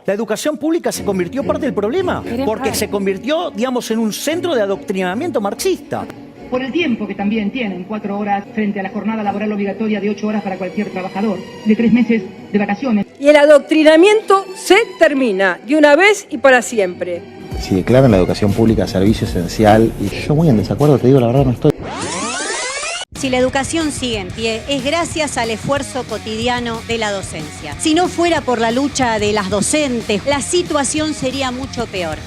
La educación pública se convirtió parte del problema, porque se convirtió, digamos, en un centro de adoctrinamiento marxista. Por el tiempo que también tienen, 4 horas frente a la jornada laboral obligatoria de 8 horas para cualquier trabajador, de 3 meses de vacaciones. Y el adoctrinamiento se termina de una vez y para siempre. Si declaran la educación pública servicio esencial, y yo muy en desacuerdo, te digo la verdad, no estoy. Si la educación sigue en pie, es gracias al esfuerzo cotidiano de la docencia. Si no fuera por la lucha de las docentes, la situación sería mucho peor.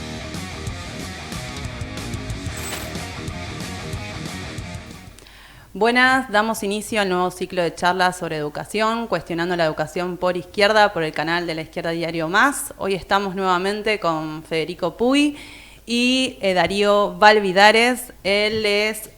Buenas, damos inicio al nuevo ciclo de charlas sobre educación, cuestionando la educación por izquierda, por el canal de La Izquierda Diario Más. Hoy estamos nuevamente con Federico Puy y Darío Valvidares. Él es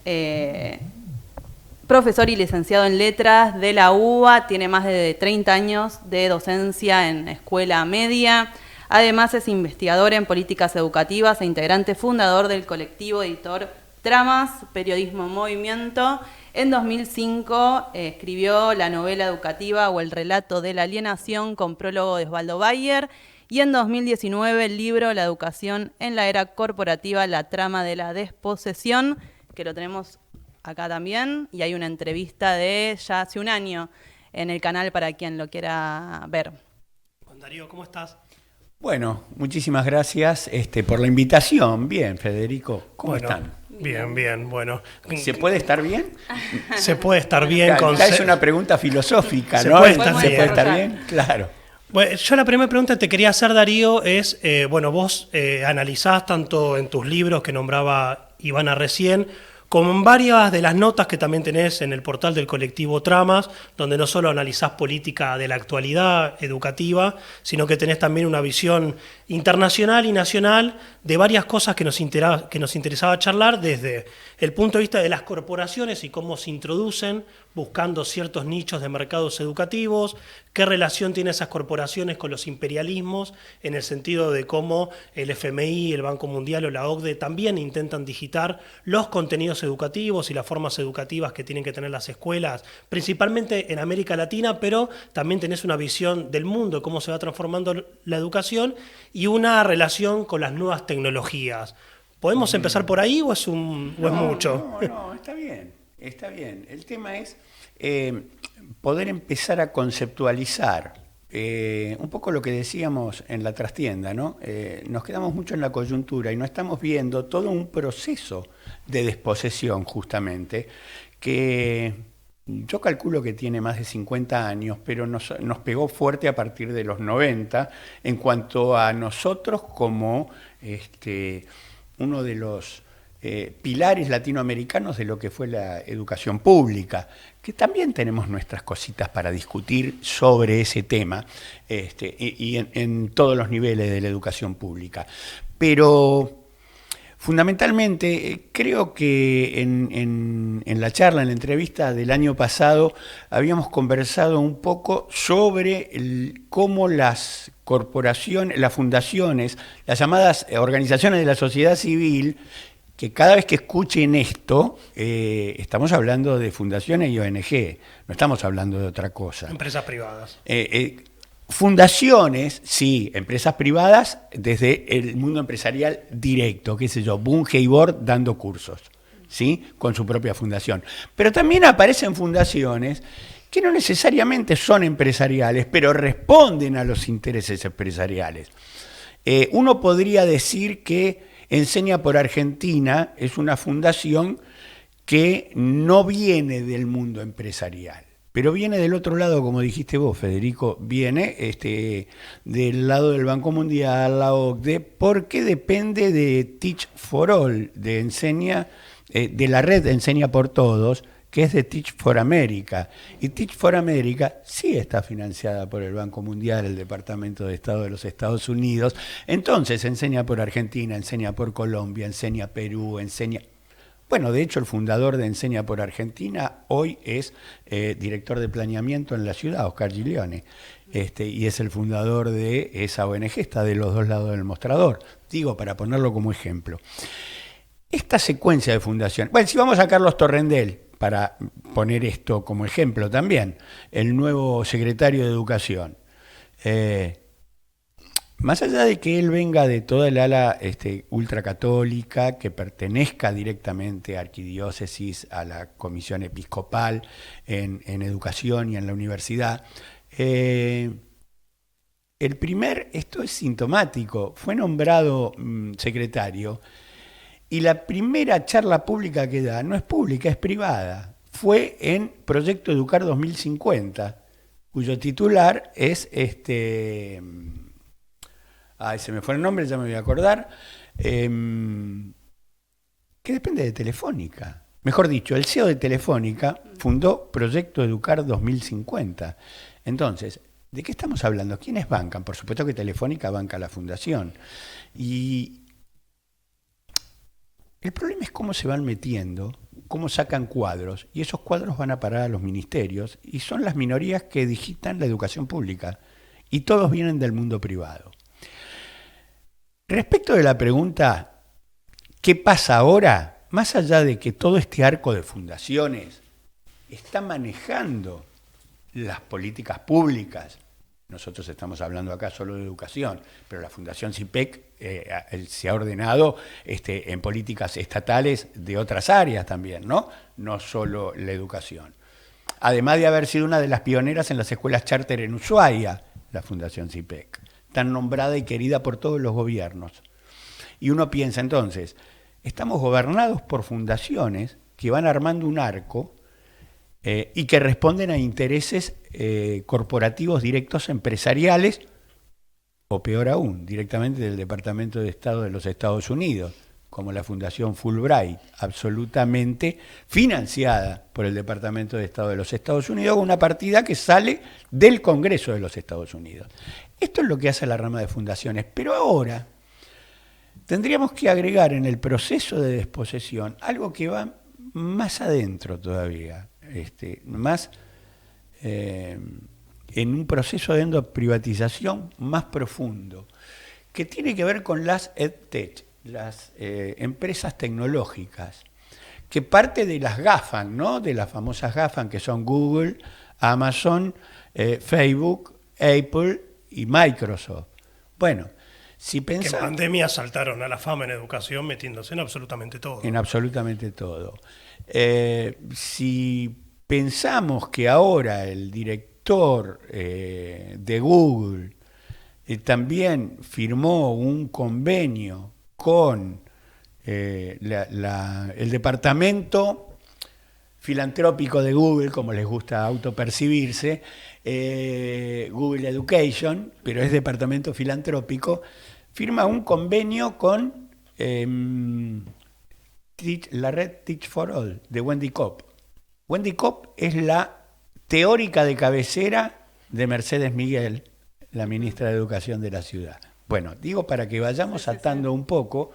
profesor y licenciado en letras de la UBA, tiene más de 30 años de docencia en escuela media. Además es investigador en políticas educativas e integrante fundador del colectivo editor Tramas, Periodismo en Movimiento. En 2005 escribió la novela educativa o El relato de la alienación con prólogo de Osvaldo Bayer, y en 2019 el libro La educación en la era corporativa, la trama de la desposesión, que lo tenemos acá también, y hay una entrevista de ya hace un año en el canal para quien lo quiera ver. Juan Darío, ¿cómo estás? Bueno, muchísimas gracias por la invitación. Bien, Federico, ¿cómo están? Bien, bueno. ¿Se puede estar bien? Se puede estar bien. Acá es una pregunta filosófica, ¿no? ¿Se puede estar bien? Claro. Bueno, yo la primera pregunta que te quería hacer, Darío, es, vos analizás tanto en tus libros que nombraba Ivana recién, como en varias de las notas que también tenés en el portal del colectivo Tramas, donde no solo analizás política de la actualidad educativa, sino que tenés también una visión internacional y nacional de varias cosas que nos interesaba charlar, desde el punto de vista de las corporaciones y cómo se introducen buscando ciertos nichos de mercados educativos, qué relación tienen esas corporaciones con los imperialismos, en el sentido de cómo el FMI, el Banco Mundial o la OCDE también intentan digitar los contenidos educativos y las formas educativas que tienen que tener las escuelas, principalmente en América Latina, pero también tenés una visión del mundo, de cómo se va transformando la educación y una relación con las nuevas tecnologías. ¿Podemos empezar por ahí o es mucho? No, está bien. Está bien. El tema es poder empezar a conceptualizar un poco lo que decíamos en la trastienda, ¿no? Nos quedamos mucho en la coyuntura y no estamos viendo todo un proceso de desposesión, justamente, que yo calculo que tiene más de 50 años, pero nos pegó fuerte a partir de los 90 en cuanto a nosotros como uno de los pilares latinoamericanos de lo que fue la educación pública, que también tenemos nuestras cositas para discutir sobre ese tema y en todos los niveles de la educación pública. Pero fundamentalmente creo que en la charla, en la entrevista del año pasado, habíamos conversado un poco sobre cómo las corporaciones, las fundaciones, las llamadas organizaciones de la sociedad civil, que cada vez que escuchen esto, estamos hablando de fundaciones y ONG, no estamos hablando de otra cosa. Empresas privadas. Fundaciones, sí, empresas privadas desde el mundo empresarial directo, qué sé yo, Bunge y Bord dando cursos, ¿sí? Con su propia fundación. Pero también aparecen fundaciones que no necesariamente son empresariales, pero responden a los intereses empresariales. Uno podría decir que Enseña por Argentina es una fundación que no viene del mundo empresarial, pero viene del otro lado, como dijiste vos, Federico, viene del lado del Banco Mundial, la OCDE, porque depende de Teach for All, de la red Enseña por Todos, que es de Teach for America. Y Teach for America sí está financiada por el Banco Mundial, el Departamento de Estado de los Estados Unidos. Entonces, Enseña por Argentina, Enseña por Colombia, Enseña Perú, Bueno, de hecho, el fundador de Enseña por Argentina hoy es director de planeamiento en la ciudad, Oscar Giglione, y es el fundador de esa ONG, está de los dos lados del mostrador. Digo, para ponerlo como ejemplo. Esta secuencia de fundaciones... Bueno, si vamos a Carlos Torrendel, para poner esto como ejemplo también, el nuevo secretario de Educación. más allá de que él venga de toda el ala ultracatólica, que pertenezca directamente a arquidiócesis, a la comisión episcopal en educación y en la universidad, esto es sintomático, fue nombrado secretario y la primera charla pública que da no es pública, es privada. Fue en Proyecto Educar 2050, cuyo titular es se me fue el nombre, ya me voy a acordar, que depende de Telefónica. Mejor dicho, el CEO de Telefónica fundó Proyecto Educar 2050. Entonces, ¿de qué estamos hablando? ¿Quiénes bancan? Por supuesto que Telefónica banca la fundación. Y el problema es cómo se van metiendo, cómo sacan cuadros, y esos cuadros van a parar a los ministerios, y son las minorías que digitan la educación pública, y todos vienen del mundo privado. Respecto de la pregunta, ¿qué pasa ahora? Más allá de que todo este arco de fundaciones está manejando las políticas públicas, nosotros estamos hablando acá solo de educación, pero la Fundación CIPEC se ha ordenado en políticas estatales de otras áreas también, ¿no? No solo la educación. Además de haber sido una de las pioneras en las escuelas charter en Ushuaia, la Fundación CIPEC, tan nombrada y querida por todos los gobiernos. Y uno piensa entonces, estamos gobernados por fundaciones que van armando un arco y que responden a intereses corporativos directos empresariales, o peor aún, directamente del Departamento de Estado de los Estados Unidos, como la Fundación Fulbright, absolutamente financiada por el Departamento de Estado de los Estados Unidos, una partida que sale del Congreso de los Estados Unidos. Esto es lo que hace la rama de fundaciones, pero ahora tendríamos que agregar en el proceso de desposesión algo que va más adentro todavía, más en un proceso de privatización más profundo, que tiene que ver con las EdTech, las empresas tecnológicas, que parte de las GAFAM, ¿no? De las famosas GAFAM que son Google, Amazon, Facebook, Apple y Microsoft. Bueno, si pensamos... Que en pandemia saltaron a la fama en educación metiéndose en absolutamente todo. En absolutamente todo. Si pensamos que ahora el director de Google también firmó un convenio con el departamento filantrópico de Google, como les gusta autopercibirse, Google Education, pero es departamento filantrópico, firma un convenio con la red Teach for All de Wendy Kopp. Wendy Kopp es la teórica de cabecera de Mercedes Miguel, la ministra de Educación de la ciudad. Bueno, digo para que vayamos atando un poco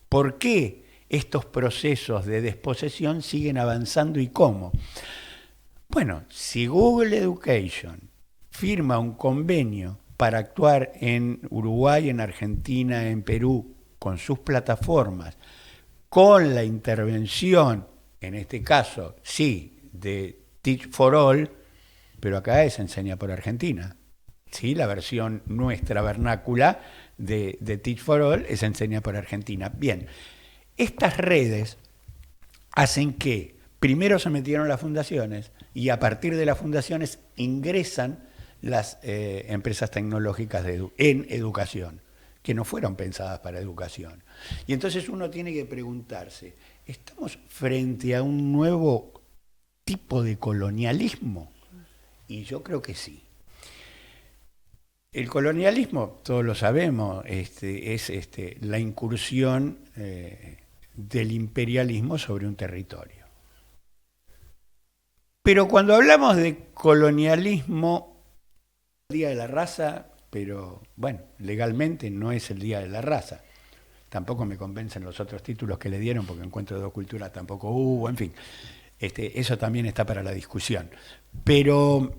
por qué estos procesos de desposesión siguen avanzando y cómo. Bueno, si Google Education firma un convenio para actuar en Uruguay, en Argentina, en Perú, con sus plataformas, con la intervención, en este caso, sí, de Teach for All, pero acá es Enseña por Argentina. Sí, la versión nuestra vernácula de Teach for All es Enseña por Argentina. Bien, estas redes hacen que primero se metieron las fundaciones y a partir de las fundaciones ingresan las empresas tecnológicas en educación, que no fueron pensadas para educación. Y entonces uno tiene que preguntarse, ¿estamos frente a un nuevo tipo de colonialismo? Y yo creo que sí. El colonialismo, todos lo sabemos, es la incursión del imperialismo sobre un territorio. Pero cuando hablamos de colonialismo, el Día de la Raza, pero bueno, legalmente no es el Día de la Raza. Tampoco me convencen los otros títulos que le dieron, porque Encuentro de dos Culturas tampoco hubo, en fin. Eso también está para la discusión. Pero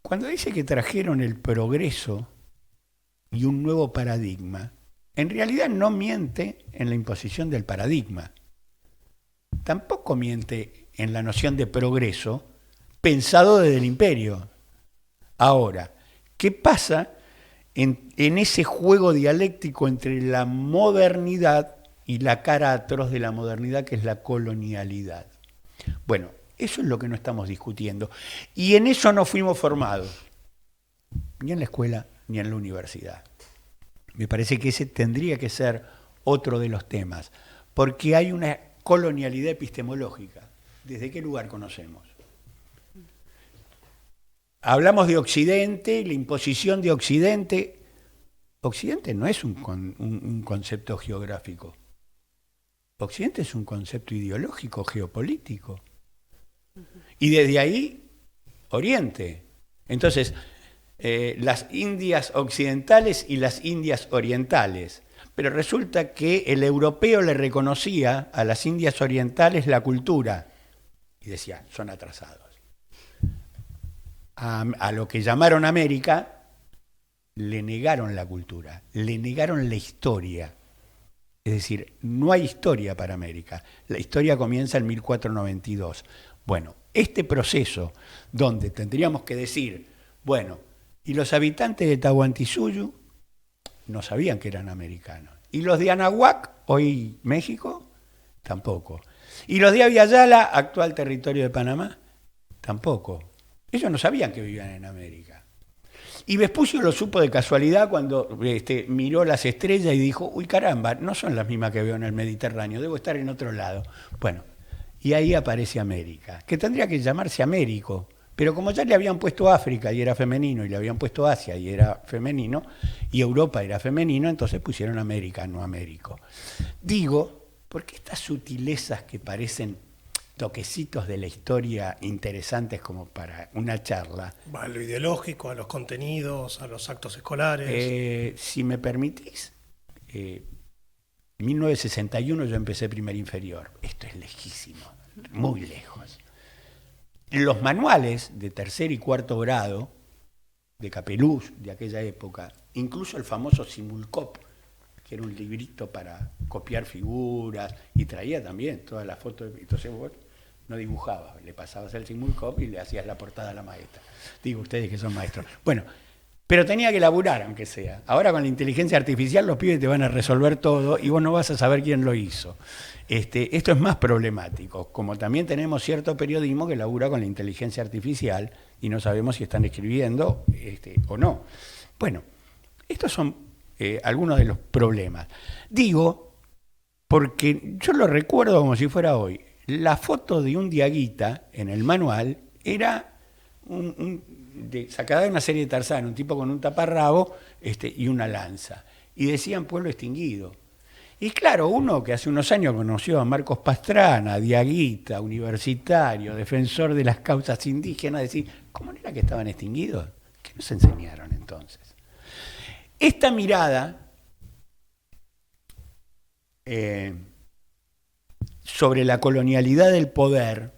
cuando dice que trajeron el progreso y un nuevo paradigma, en realidad no miente en la imposición del paradigma. Tampoco miente en la noción de progreso pensado desde el imperio. Ahora, ¿qué pasa en ese juego dialéctico entre la modernidad y la cara atroz de la modernidad, que es la colonialidad. Bueno, eso es lo que no estamos discutiendo. Y en eso no fuimos formados, ni en la escuela ni en la universidad. Me parece que ese tendría que ser otro de los temas, porque hay una colonialidad epistemológica. ¿Desde qué lugar conocemos? Hablamos de Occidente, la imposición de Occidente. Occidente no es un concepto geográfico. Occidente es un concepto ideológico, geopolítico. Y desde ahí, Oriente. Entonces, las Indias occidentales y las Indias orientales. Pero resulta que el europeo le reconocía a las Indias orientales la cultura. Y decía, son atrasados. A lo que llamaron América, le negaron la cultura, le negaron la historia. Es decir, no hay historia para América. La historia comienza en 1492. Bueno, este proceso donde tendríamos que decir, bueno, y los habitantes de Tahuantinsuyo no sabían que eran americanos. Y los de Anahuac, hoy México, tampoco. Y los de Aviala, actual territorio de Panamá, tampoco. Ellos no sabían que vivían en América. Y Vespucio lo supo de casualidad cuando miró las estrellas y dijo, uy caramba, no son las mismas que veo en el Mediterráneo, debo estar en otro lado. Bueno, y ahí aparece América, que tendría que llamarse Américo, pero como ya le habían puesto África y era femenino, y le habían puesto Asia y era femenino, y Europa era femenino, entonces pusieron América, no Américo. Digo, porque estas sutilezas que parecen toquecitos de la historia interesantes como para una charla. A lo ideológico, a los contenidos, a los actos escolares. Si me permitís, en 1961 yo empecé primer inferior. Esto es lejísimo, muy lejos. Los manuales de tercer y cuarto grado, de Capeluz, de aquella época, incluso el famoso Simulcop, que era un librito para copiar figuras, y traía también todas las fotos. Entonces vos no dibujabas, le pasabas el Simulcop y le hacías la portada a la maestra. Digo, ustedes que son maestros. Bueno, pero tenía que laburar, aunque sea. Ahora con la inteligencia artificial los pibes te van a resolver todo y vos no vas a saber quién lo hizo. Esto es más problemático, como también tenemos cierto periodismo que labura con la inteligencia artificial y no sabemos si están escribiendo o no. Bueno, estos son algunos de los problemas. Digo, porque yo lo recuerdo como si fuera hoy. La foto de un diaguita en el manual era sacada de una serie de Tarzán, un tipo con un taparrabo y una lanza. Y decían pueblo extinguido. Y claro, uno que hace unos años conoció a Marcos Pastrana, diaguita, universitario, defensor de las causas indígenas, decía, ¿cómo era que estaban extinguidos? ¿Qué nos enseñaron entonces? Esta mirada sobre la colonialidad del poder,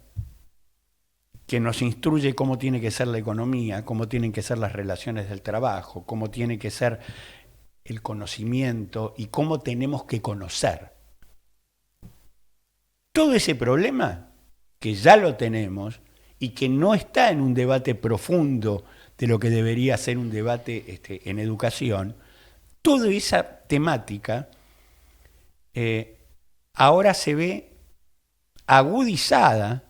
que nos instruye cómo tiene que ser la economía, cómo tienen que ser las relaciones del trabajo, cómo tiene que ser el conocimiento y cómo tenemos que conocer. Todo ese problema, que ya lo tenemos y que no está en un debate profundo de lo que debería ser un debate en educación, toda esa temática ahora se ve agudizada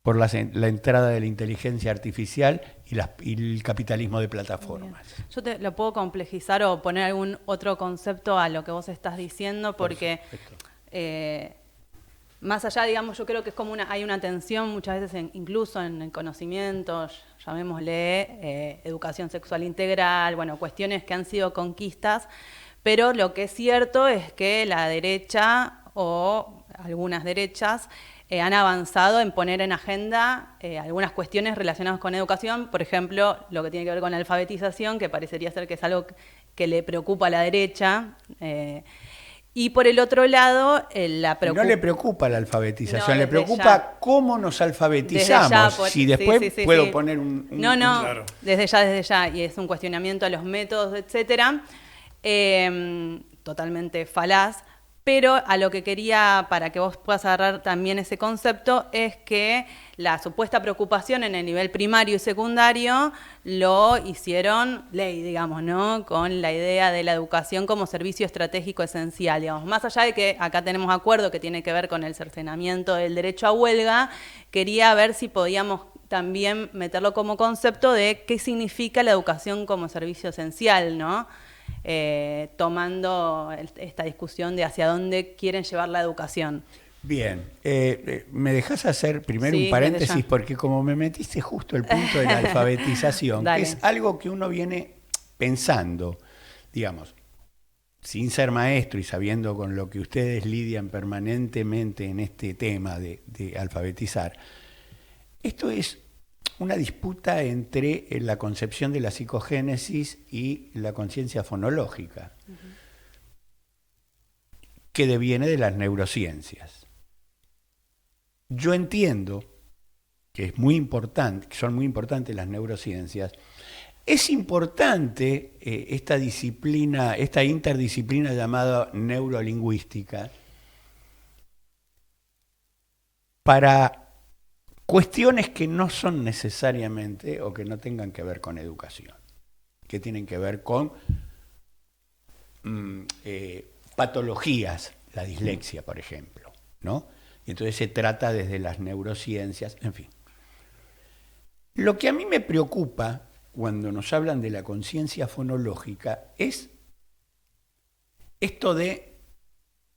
por la entrada de la inteligencia artificial y el capitalismo de plataformas. Yo te lo puedo complejizar o poner algún otro concepto a lo que vos estás diciendo, porque más allá, digamos, yo creo que es como hay una tensión muchas veces incluso en el conocimiento, llamémosle educación sexual integral, bueno, cuestiones que han sido conquistas, pero lo que es cierto es que la derecha o algunas derechas han avanzado en poner en agenda algunas cuestiones relacionadas con educación, por ejemplo, lo que tiene que ver con la alfabetización, que parecería ser que es algo que le preocupa a la derecha. Y por el otro lado, no le preocupa la alfabetización, le preocupa cómo nos alfabetizamos. Si después puedo poner un... Claro. Desde ya, y es un cuestionamiento a los métodos, etcétera, totalmente falaz. Pero a lo que quería, para que vos puedas agarrar también ese concepto, es que la supuesta preocupación en el nivel primario y secundario lo hicieron ley, digamos, ¿no? Con la idea de la educación como servicio estratégico esencial, digamos. Más allá de que acá tenemos acuerdo que tiene que ver con el cercenamiento del derecho a huelga, quería ver si podíamos también meterlo como concepto de qué significa la educación como servicio esencial, ¿no? Tomando esta discusión de hacia dónde quieren llevar la educación. Bien, ¿me dejás hacer primero Sí, un paréntesis? Porque como me metiste justo el punto de la alfabetización, que es algo que uno viene pensando, digamos, sin ser maestro y sabiendo con lo que ustedes lidian permanentemente en este tema de alfabetizar, esto es una disputa entre la concepción de la psicogénesis y la conciencia fonológica, que deviene de las neurociencias. Yo entiendo que es muy importante, que son muy importantes las neurociencias. Es importante esta disciplina, esta interdisciplina llamada neurolingüística, para cuestiones que no son necesariamente o que no tengan que ver con educación, que tienen que ver con patologías, la dislexia, por ejemplo, ¿no? Y entonces se trata desde las neurociencias, en fin. Lo que a mí me preocupa cuando nos hablan de la conciencia fonológica es esto de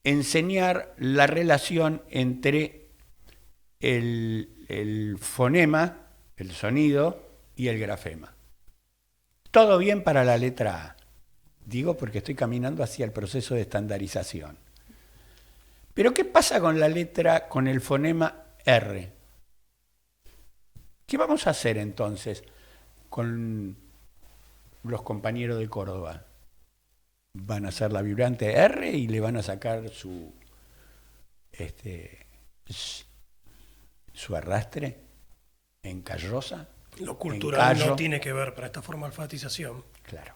enseñar la relación entre el fonema, el sonido y el grafema. Todo bien para la letra A. Digo porque estoy caminando hacia el proceso de estandarización. Pero ¿qué pasa con la letra, con el fonema R? ¿Qué vamos a hacer entonces con los compañeros de Córdoba? Van a hacer la vibrante R y le van a sacar su arrastre en carroza. Lo cultural no tiene que ver para esta forma de alfabetización. Claro.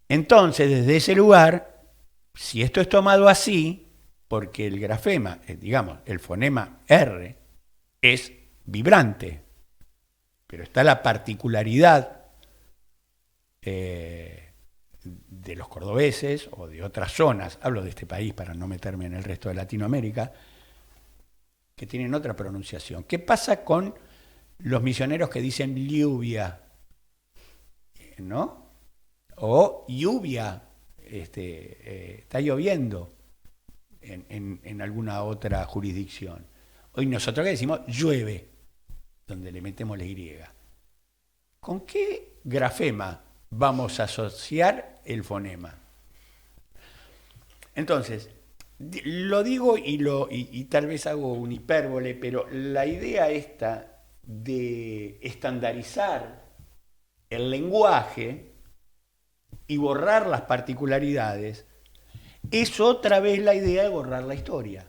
Entonces, desde ese lugar, si esto es tomado así, porque el grafema, digamos, el fonema R, es vibrante, pero está la particularidad de los cordobeses o de otras zonas, hablo de este país para no meterme en el resto de Latinoamérica, que tienen otra pronunciación. ¿Qué pasa con los misioneros que dicen lluvia? ¿No? O lluvia, está lloviendo en alguna otra jurisdicción. Hoy nosotros que decimos llueve, donde le metemos la Y. ¿Con qué grafema vamos a asociar el fonema? Entonces, lo digo y tal vez hago un hipérbole, pero la idea esta de estandarizar el lenguaje y borrar las particularidades es otra vez la idea de borrar la historia.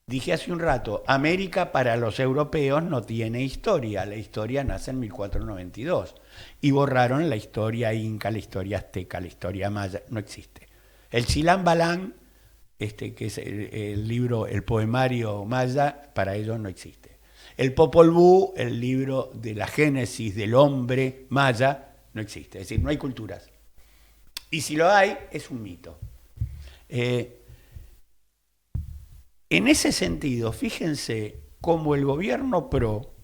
Dije hace un rato, América para los europeos no tiene historia, la historia nace en 1492 y borraron la historia inca, la historia azteca, la historia maya, no existe. El Chilam Balam, que es el libro, el poemario maya, para ellos no existe. El Popol Vuh, el libro de la génesis del hombre maya, no existe, es decir, no hay culturas. Y si lo hay, es un mito. En ese sentido, fíjense cómo el gobierno pro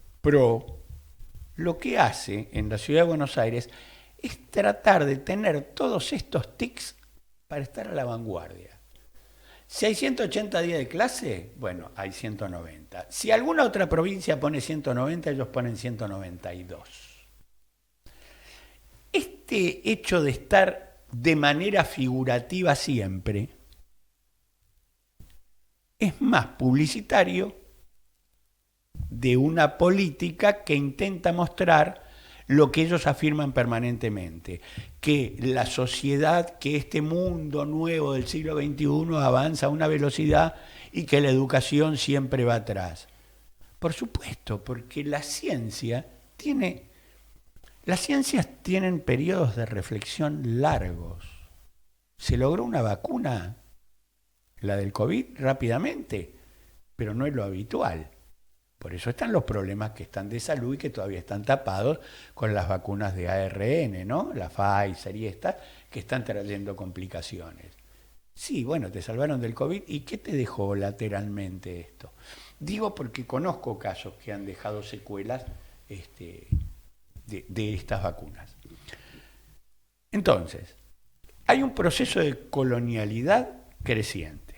lo que hace en la ciudad de Buenos Aires es tratar de tener todos estos tics para estar a la vanguardia. Si hay 180 días de clase, bueno, hay 190. Si alguna otra provincia pone 190, ellos ponen 192. Este hecho de estar de manera figurativa siempre es más publicitario de una política que intenta mostrar lo que ellos afirman permanentemente, que la sociedad, que este mundo nuevo del siglo XXI avanza a una velocidad y que la educación siempre va atrás. Por supuesto, porque las ciencias tienen periodos de reflexión largos. Se logró una vacuna la del COVID rápidamente, pero no es lo habitual. Por eso están los problemas que están de salud y que todavía están tapados con las vacunas de ARN, ¿no? La Pfizer y estas, que están trayendo complicaciones. Sí, bueno, te salvaron del COVID, ¿y qué te dejó lateralmente esto? Digo porque conozco casos que han dejado secuelas de estas vacunas. Entonces, hay un proceso de colonialidad creciente.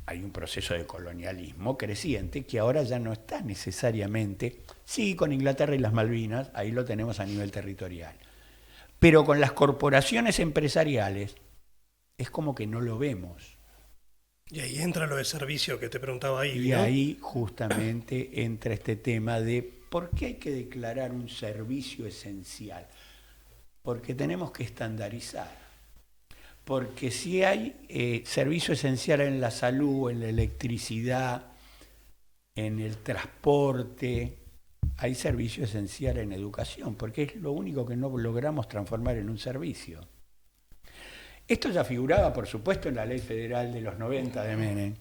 Hay un proceso de colonialismo creciente que ahora ya no está necesariamente, sí, con Inglaterra y las Malvinas, ahí lo tenemos a nivel territorial, pero con las corporaciones empresariales es como que no lo vemos. Y ahí entra lo de servicio que te preguntaba ahí. Y ¿no? ahí justamente entra este tema de por qué hay que declarar un servicio esencial. Porque tenemos que estandarizar. Porque si hay servicio esencial en la salud, en la electricidad, en el transporte, hay servicio esencial en educación, porque es lo único que no logramos transformar en un servicio. Esto ya figuraba, por supuesto, en la Ley Federal de los 90 de Menem.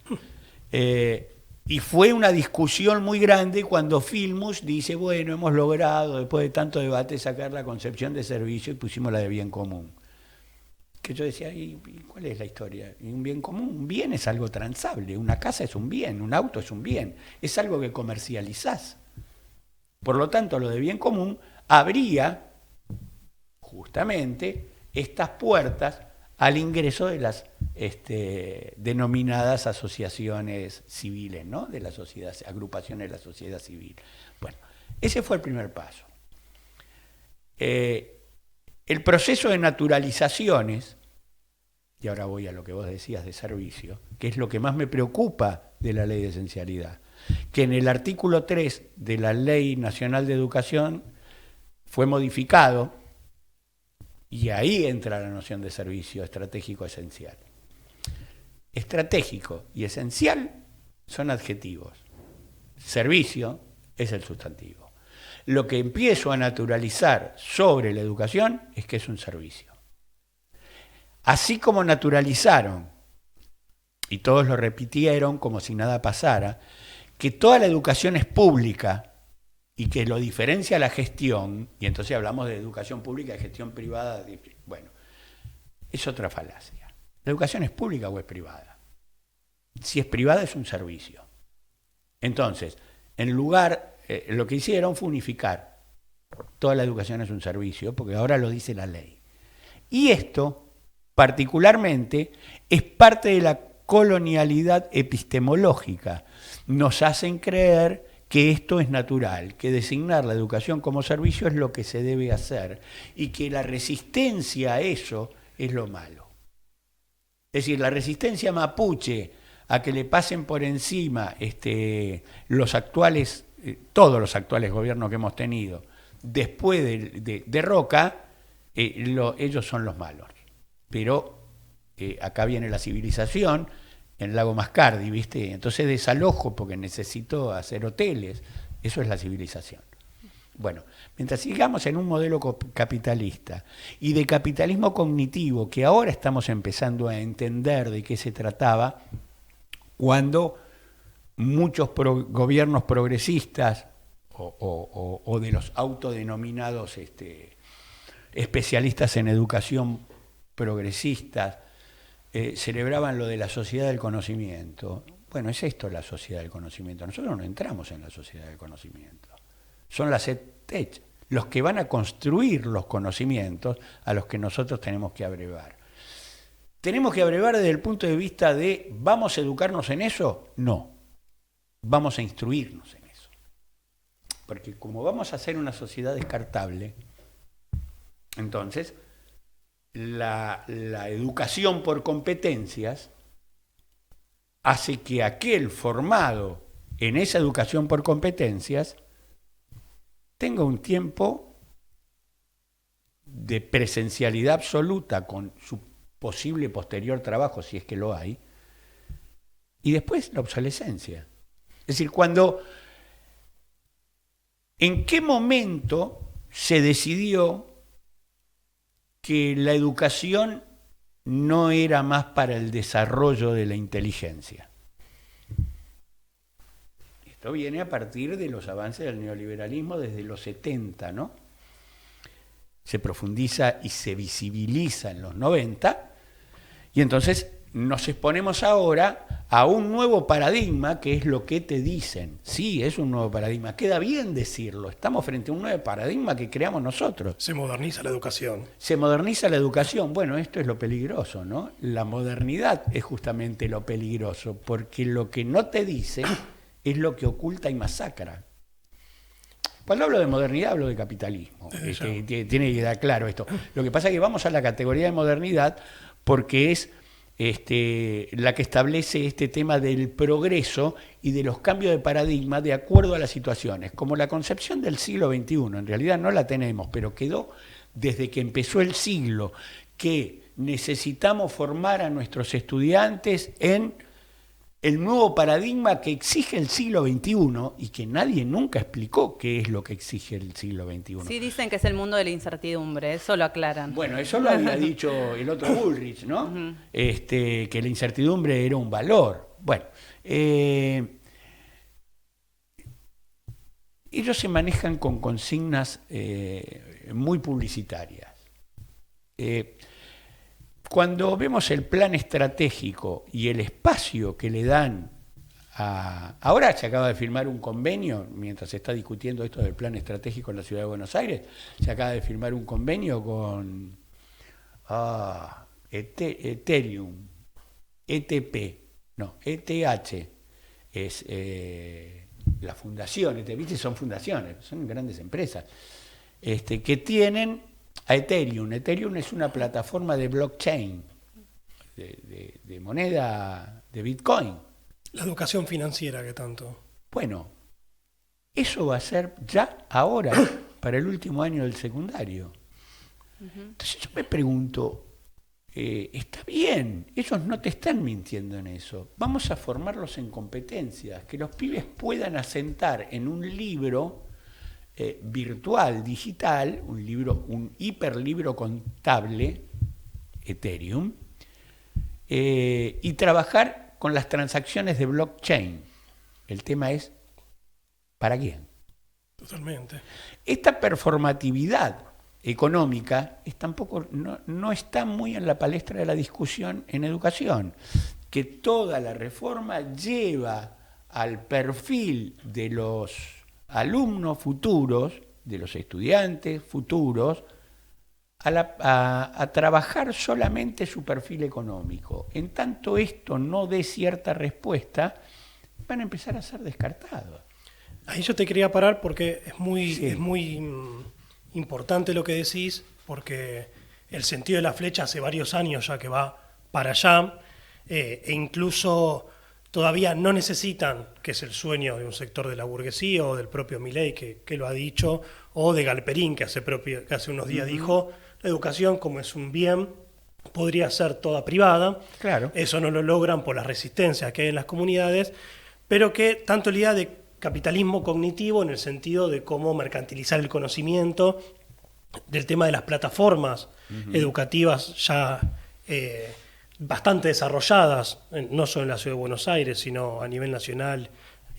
Y fue una discusión muy grande cuando Filmus dice, bueno, hemos logrado, después de tanto debate, sacar la concepción de servicio y pusimos la de bien común. Que yo decía, ¿y cuál es la historia? ¿Y un bien común? Un bien es algo transable, una casa es un bien, un auto es un bien, es algo que comercializás. Por lo tanto, lo de bien común abría justamente estas puertas al ingreso de las denominadas asociaciones civiles, ¿no? De la sociedad, agrupaciones de la sociedad civil. Bueno, ese fue el primer paso. El proceso de naturalizaciones, y ahora voy a lo que vos decías de servicio, que es lo que más me preocupa de la ley de esencialidad, que en el artículo 3 de la Ley Nacional de Educación fue modificado, y ahí entra la noción de servicio estratégico esencial. Estratégico y esencial son adjetivos. Servicio es el sustantivo. Lo que empiezo a naturalizar sobre la educación es que es un servicio. Así como naturalizaron, y todos lo repitieron como si nada pasara, que toda la educación es pública y que lo diferencia la gestión, y entonces hablamos de educación pública y gestión privada, bueno, es otra falacia. ¿La educación es pública o es privada? Si es privada es un servicio. Entonces, en lugar, lo que hicieron fue unificar. Toda la educación es un servicio, porque ahora lo dice la ley. Y esto, particularmente, es parte de la colonialidad epistemológica. Nos hacen creer que esto es natural, que designar la educación como servicio es lo que se debe hacer y que la resistencia a eso es lo malo. Es decir, la resistencia mapuche a que le pasen por encima los actuales, todos los actuales gobiernos que hemos tenido después de Roca, ellos son los malos. Pero acá viene la civilización, en Lago Mascardi, ¿viste? Entonces desalojo porque necesito hacer hoteles. Eso es la civilización. Bueno, mientras sigamos en un modelo capitalista y de capitalismo cognitivo, que ahora estamos empezando a entender de qué se trataba, cuando muchos gobiernos progresistas o de los autodenominados especialistas en educación progresistas, celebraban lo de la sociedad del conocimiento. Bueno, es esto la sociedad del conocimiento. Nosotros no entramos en la sociedad del conocimiento. Son las EdTech, los que van a construir los conocimientos a los que nosotros tenemos que abrevar. ¿Tenemos que abrevar desde el punto de vista de ¿vamos a educarnos en eso? No. Vamos a instruirnos en eso. Porque como vamos a ser una sociedad descartable, entonces la educación por competencias hace que aquel formado en esa educación por competencias tenga un tiempo de presencialidad absoluta con su posible posterior trabajo, si es que lo hay, y después la obsolescencia. Es decir, ¿en qué momento se decidió que la educación no era más para el desarrollo de la inteligencia. Esto viene a partir de los avances del neoliberalismo desde los 70, ¿no? Se profundiza y se visibiliza en los 90, y entonces nos exponemos ahora a un nuevo paradigma, que es lo que te dicen. Sí, es un nuevo paradigma, queda bien decirlo, estamos frente a un nuevo paradigma que creamos nosotros. Se moderniza la educación. Se moderniza la educación. Bueno, esto es lo peligroso, ¿no? La modernidad es justamente lo peligroso, porque lo que no te dicen es lo que oculta y masacra. Cuando hablo de modernidad, hablo de capitalismo. Tiene que quedar claro esto. Lo que pasa es que vamos a la categoría de modernidad porque es la que establece este tema del progreso y de los cambios de paradigma de acuerdo a las situaciones. Como la concepción del siglo XXI, en realidad no la tenemos, pero quedó desde que empezó el siglo, que necesitamos formar a nuestros estudiantes en el nuevo paradigma que exige el siglo XXI y que nadie nunca explicó qué es lo que exige el siglo XXI. Sí, dicen que es el mundo de la incertidumbre, eso lo aclaran. Bueno, eso lo había dicho el otro Bullrich, ¿no? Que la incertidumbre era un valor. Bueno, ellos se manejan con consignas muy publicitarias. Cuando vemos el plan estratégico y el espacio que le dan ahora se acaba de firmar un convenio, mientras se está discutiendo esto del plan estratégico en la Ciudad de Buenos Aires, se acaba de firmar un convenio con Ethereum, ETP, no, ETH, es la fundación, ¿viste? Son fundaciones, son grandes empresas, que tienen a Ethereum. Ethereum es una plataforma de blockchain, de moneda de Bitcoin. La educación financiera que tanto. Bueno, eso va a ser ya ahora, para el último año del secundario. Entonces yo me pregunto, está bien, ellos no te están mintiendo en eso. Vamos a formarlos en competencias, que los pibes puedan asentar en un libro virtual, digital, un hiperlibro contable, Ethereum, y trabajar con las transacciones de blockchain. El tema es, ¿para quién? Totalmente. Esta performatividad económica tampoco no está muy en la palestra de la discusión en educación, que toda la reforma lleva al perfil de los alumnos futuros, de los estudiantes futuros, a trabajar solamente su perfil económico. En tanto esto no dé cierta respuesta, van a empezar a ser descartados. Ahí yo te quería parar porque es muy importante lo que decís, porque el sentido de la flecha hace varios años ya que va para allá, e incluso todavía no necesitan, que es el sueño de un sector de la burguesía o del propio Milei que lo ha dicho, o de Galperín que hace unos días dijo, la educación como es un bien podría ser toda privada. Claro. Eso no lo logran por las resistencias que hay en las comunidades, pero que tanto la idea de capitalismo cognitivo en el sentido de cómo mercantilizar el conocimiento, del tema de las plataformas educativas ya bastante desarrolladas, no solo en la Ciudad de Buenos Aires, sino a nivel nacional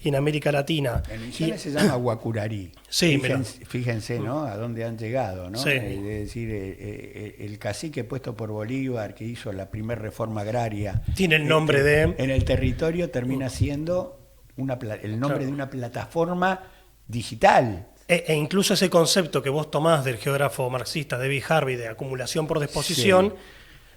y en América Latina. En Misiones se llama Guacurarí. Sí, fíjense, ¿no? A dónde han llegado, ¿no? Sí. Es decir, el cacique puesto por Bolívar, que hizo la primera reforma agraria, tiene el nombre de... En el territorio termina siendo el nombre de una plataforma digital. E incluso ese concepto que vos tomás del geógrafo marxista David Harvey de acumulación por disposición, sí.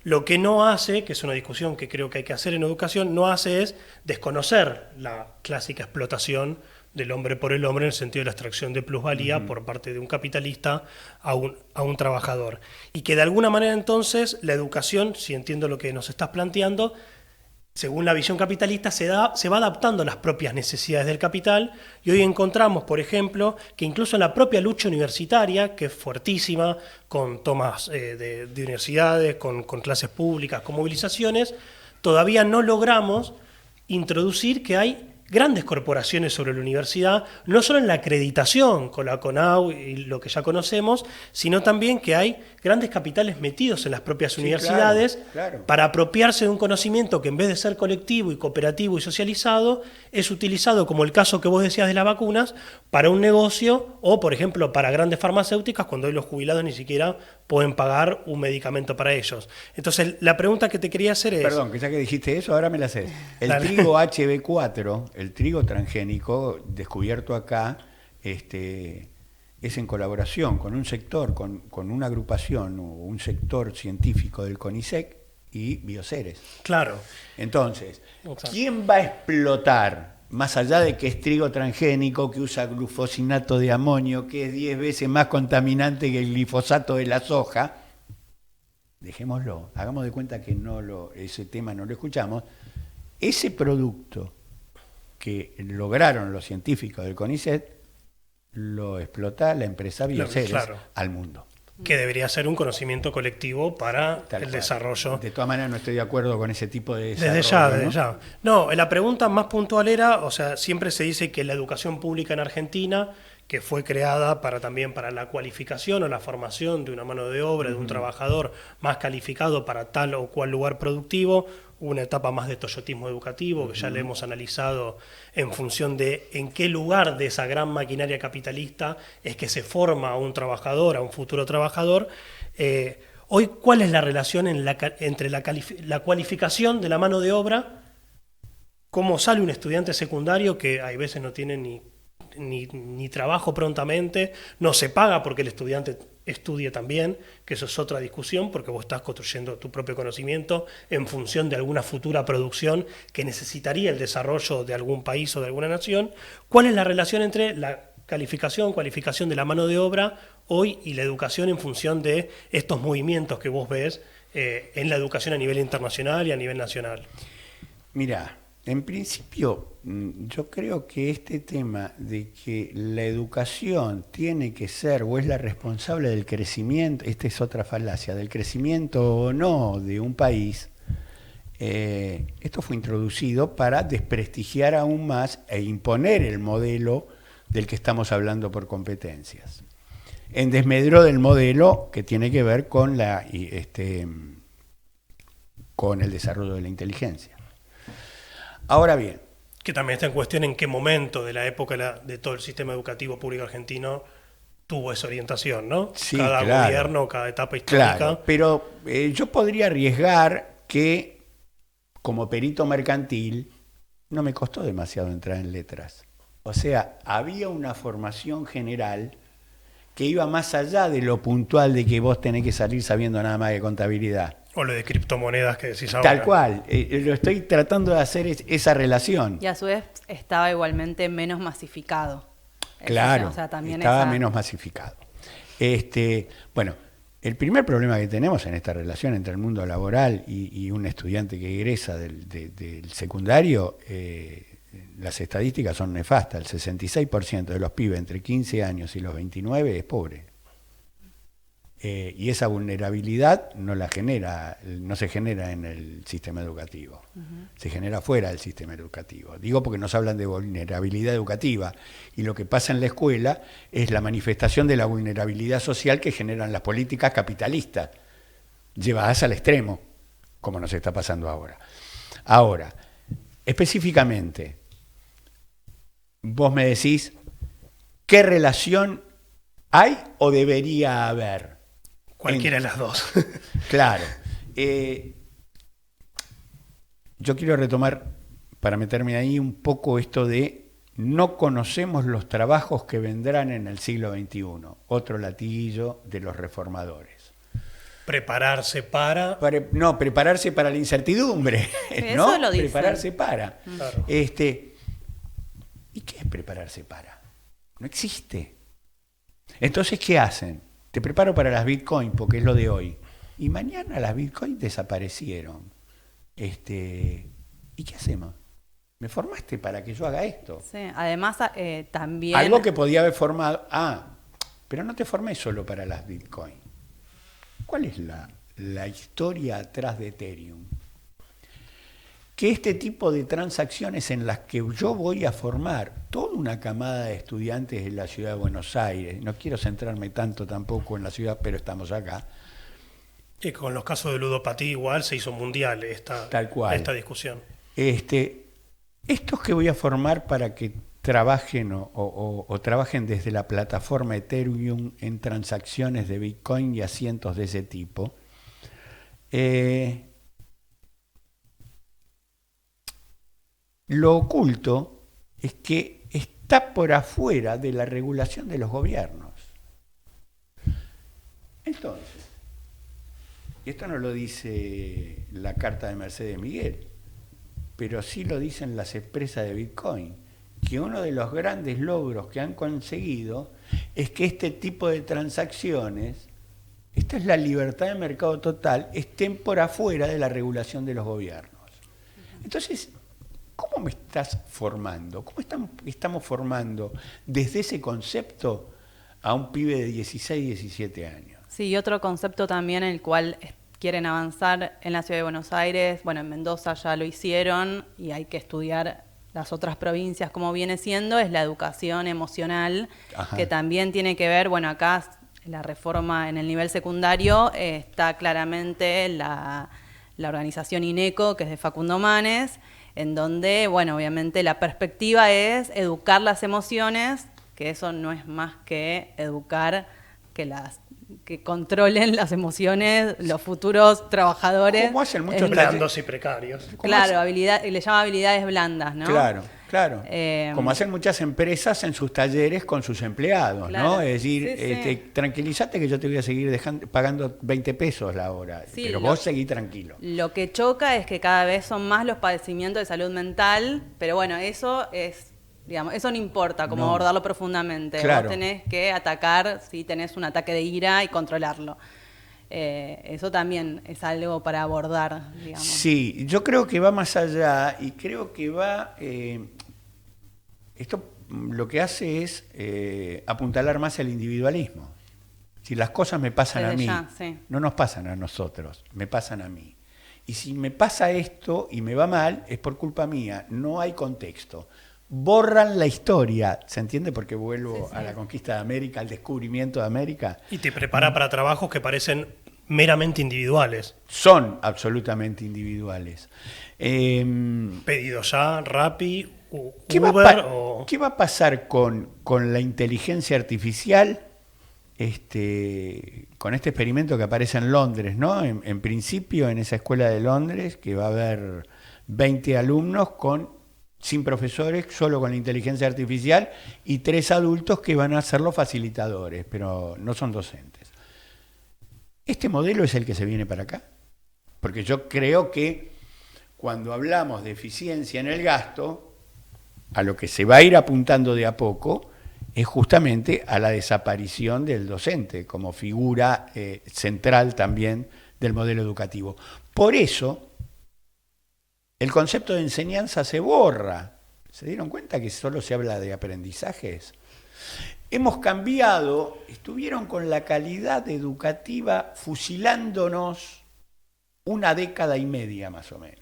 Lo que no hace, que es una discusión que creo que hay que hacer en educación, no hace es desconocer la clásica explotación del hombre por el hombre en el sentido de la extracción de plusvalía por parte de un capitalista a un trabajador. Y que de alguna manera entonces la educación, si entiendo lo que nos estás planteando, según la visión capitalista, se va adaptando a las propias necesidades del capital, y hoy encontramos, por ejemplo, que incluso en la propia lucha universitaria, que es fuertísima, con tomas de universidades, con clases públicas, con movilizaciones, todavía no logramos introducir que hay grandes corporaciones sobre la universidad, no solo en la acreditación con la CONAU y lo que ya conocemos, sino también que hay grandes capitales metidos en las propias universidades claro. para apropiarse de un conocimiento que en vez de ser colectivo y cooperativo y socializado, es utilizado, como el caso que vos decías de las vacunas, para un negocio o, por ejemplo, para grandes farmacéuticas, cuando hoy los jubilados ni siquiera pueden pagar un medicamento para ellos. Entonces, la pregunta que te quería hacer es... Perdón, que ya que dijiste eso, ahora me la sé. El Dale. trigo HB4, el trigo transgénico, descubierto acá, es en colaboración con un sector, con una agrupación o un sector científico del CONICET y Bioceres. Claro. Entonces, Exacto. ¿quién va a explotar, más allá de que es trigo transgénico, que usa glufosinato de amonio, que es 10 veces más contaminante que el glifosato de la soja? Dejémoslo, hagamos de cuenta que ese tema no lo escuchamos. Ese producto que lograron los científicos del CONICET lo explota la empresa Bioceres Claro. al mundo. Que debería ser un conocimiento colectivo para Tal el cual. desarrollo. De todas maneras no estoy de acuerdo con ese tipo de desarrollo. Desde ya. No, la pregunta más puntual era, o sea, siempre se dice que la educación pública en Argentina, que fue creada también para la cualificación o la formación de una mano de obra, de un trabajador más calificado para tal o cual lugar productivo, una etapa más de toyotismo educativo, que ya le hemos analizado en función de en qué lugar de esa gran maquinaria capitalista es que se forma a un trabajador, a un futuro trabajador. Hoy, ¿cuál es la relación entre la cualificación de la mano de obra? ¿Cómo sale un estudiante secundario que hay veces no tiene ni trabajo prontamente, no se paga porque el estudiante estudie también, que eso es otra discusión, porque vos estás construyendo tu propio conocimiento en función de alguna futura producción que necesitaría el desarrollo de algún país o de alguna nación? ¿Cuál es la relación entre la cualificación de la mano de obra hoy y la educación en función de estos movimientos que vos ves en la educación a nivel internacional y a nivel nacional? Mirá, en principio, yo creo que este tema de que la educación tiene que ser o es la responsable del crecimiento, esta es otra falacia, del crecimiento o no de un país, esto fue introducido para desprestigiar aún más e imponer el modelo del que estamos hablando por competencias, en desmedro del modelo que tiene que ver con con el desarrollo de la inteligencia. Ahora bien, Que también está en cuestión en qué momento de la época de todo el sistema educativo público argentino tuvo esa orientación, ¿no? Sí, cada claro. gobierno, cada etapa histórica. claro, pero yo podría arriesgar que como perito mercantil no me costó demasiado entrar en letras. O sea, había una formación general que iba más allá de lo puntual de que vos tenés que salir sabiendo nada más de contabilidad. O lo de criptomonedas que decís ahora. Tal cual, lo estoy tratando de hacer esa relación. Y a su vez estaba igualmente menos masificado. Claro, O sea, también estaba menos masificado. Bueno, el primer problema que tenemos en esta relación entre el mundo laboral y un estudiante que egresa del secundario, las estadísticas son nefastas. El 66% de los pibes entre 15 años y los 29 es pobre. Y esa vulnerabilidad no se genera en el sistema educativo, se genera fuera del sistema educativo. Digo porque nos hablan de vulnerabilidad educativa y lo que pasa en la escuela es la manifestación de la vulnerabilidad social que generan las políticas capitalistas, llevadas al extremo, como nos está pasando ahora. Ahora, específicamente, vos me decís, ¿qué relación hay o debería haber? Cualquiera de las dos. Claro. Yo quiero retomar, para meterme ahí un poco esto de no conocemos los trabajos que vendrán en el siglo XXI. Otro latiguillo de los reformadores. Prepararse para... No, prepararse para la incertidumbre. ¿No? Eso lo dicen. Prepararse para. Claro. ¿Y qué es prepararse para? No existe. Entonces, ¿qué hacen? Te preparo para las Bitcoin porque es lo de hoy. Y mañana las Bitcoin desaparecieron. ¿Y qué hacemos? ¿Me formaste para que yo haga esto? Sí, además también... Algo que podía haber formado... pero no te formé solo para las Bitcoin. ¿Cuál es la historia atrás de Ethereum? que este tipo de transacciones en las que yo voy a formar toda una camada de estudiantes en la ciudad de Buenos Aires, no quiero centrarme tanto tampoco en la ciudad, pero estamos acá. Y con los casos de ludopatía igual se hizo mundial Tal cual. esta discusión. Estos que voy a formar para que trabajen o trabajen desde la plataforma Ethereum en transacciones de Bitcoin y asientos de ese tipo, lo oculto es que está por afuera de la regulación de los gobiernos. Entonces, y esto no lo dice la carta de Mercedes Miguel, pero sí lo dicen las empresas de Bitcoin, que uno de los grandes logros que han conseguido es que este tipo de transacciones, esta es la libertad de mercado total, estén por afuera de la regulación de los gobiernos. Entonces, ¿cómo me estás formando? ¿Cómo estamos formando desde ese concepto a un pibe de 16, 17 años? Sí, y otro concepto también en el cual quieren avanzar en la Ciudad de Buenos Aires, bueno, en Mendoza ya lo hicieron y hay que estudiar las otras provincias como viene siendo, es la educación emocional, Ajá. que también tiene que ver, bueno, acá la reforma en el nivel secundario está claramente la organización INECO, que es de Facundo Manes, en donde, bueno, obviamente la perspectiva es educar las emociones, que eso no es más que educar que controlen las emociones los futuros trabajadores. ¿Cómo hacen muchos Blandos y precarios. Claro, le llama habilidades blandas, ¿no? Claro. Como hacen muchas empresas en sus talleres con sus empleados, claro, ¿no? Es decir, sí. Tranquilízate que yo te voy a seguir pagando 20 pesos la hora, Sí, pero vos seguí tranquilo. Lo que choca es que cada vez son más los padecimientos de salud mental, pero bueno, eso es, digamos, eso no importa cómo abordarlo profundamente. Claro. Vos tenés que atacar si tenés un ataque de ira y controlarlo. Eso también es algo para abordar, digamos. Sí, yo creo que va más allá y creo que va... esto lo que hace es apuntalar más el individualismo. Si las cosas me pasan a mí, sí. no nos pasan a nosotros, me pasan a mí. Y si me pasa esto y me va mal, es por culpa mía, no hay contexto. Borran la historia, ¿se entiende? Porque vuelvo a la conquista de América, al descubrimiento de América. Y te prepara para trabajos que parecen meramente individuales. Son absolutamente individuales. Pedido ya, Rappi, ¿Qué Uber va a pasar con la inteligencia artificial? Con este experimento que aparece en Londres, ¿no? En principio, en esa escuela de Londres, que va a haber 20 alumnos sin profesores, solo con la inteligencia artificial, y 3 adultos que van a ser los facilitadores, pero no son docentes. ¿Este modelo es el que se viene para acá? Porque yo creo que cuando hablamos de eficiencia en el gasto, a lo que se va a ir apuntando de a poco es justamente a la desaparición del docente como figura central también del modelo educativo. Por eso, el concepto de enseñanza se borra. ¿Se dieron cuenta que solo se habla de aprendizajes? Hemos cambiado, estuvieron con la calidad educativa fusilándonos 1 década y media más o menos.